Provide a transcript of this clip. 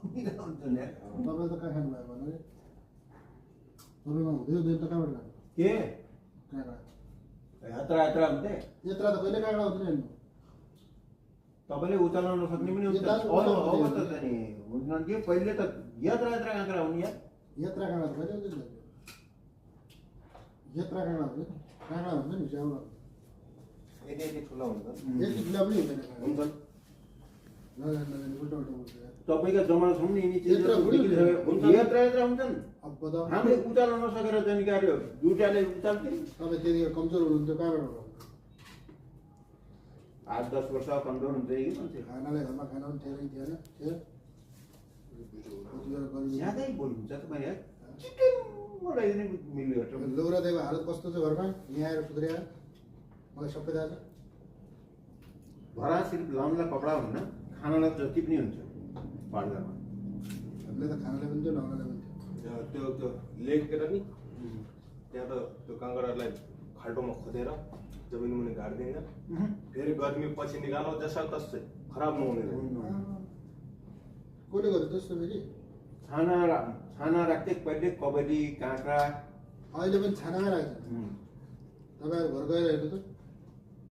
हुन्छ नि तपाईँ त कहाँ खानुभयो भने तपाईँमा हुँदै हुँदैन त कहाँबाट खानु के काँक्रा यात्रा यात्रा हुन्थे यत्रा त कहिले काँक्रा हुँदैन हेर्नु तपाईँले उचाल्न नसक्ने पनि हुन्छ यता- अब त नि हुँदैन कि पहिले त यात्रा यात्रा काँक्रा हुने यार यत्रा काँक्रा त कहिले हुँदैन यत्रा काँक्रा हुँदैन काँक्रा हुन्छ नि च्याउला यति यति ठुलो हुन्छ यति ठुला पनि हुँदैन काँक्रा हुन्छ नजाने उल्टा उल्टा बोल्छ यार तपाईँका जमाना छौँ नि यिनी यत्रा चिजहरू हुने देखिसक्यो। हुन्छ। यात्रा यात्रा हुन्छन् अब बताऊ हामीले उचाल्न नसकेर जानकारी हो दुइटाले उचाल्थे तपाईँ त्यतिखेर कमजोर हुनुहुन्थ्यो कहाँबाट हुनुहुन्छ 8-10 वर्ष कमजोर हुन्छ कि मान्छे खानाले घरमा खाना पनि थिएन कि थिएन थियो त्यतिखेर गरिब ज्यादै बोल्नुहुन्छ तपाईँ यार चिटिङ नै मिल्यो लौरादेको हालत कस्तो छ घरमा यहाँ आएर सुध्रिया मलाई सबै थाहा छ भरा सिर्फ लाउनलाई कपडा हुन्न खानालाई जति पनि हुन्छ पाडघरमा हामीले त खानाले पनि थियो लाउनाले पनि थियो त्यो लेकेर नि त्यहाँ त त्यो काँक्रालाई खाल्टोमा खोदेर जमिन मुनि गाडिदिन्छ फेरि गर्मी पछि निकालो जसा तस्तै खराब नहुने कसले गर्यो त्यस्तो फेरि छाना राख्थे पहिले कबड्डी काँक्रा अहिले पनि छानामै राख्छ तपाईँहरू घर गएर हेर्नु त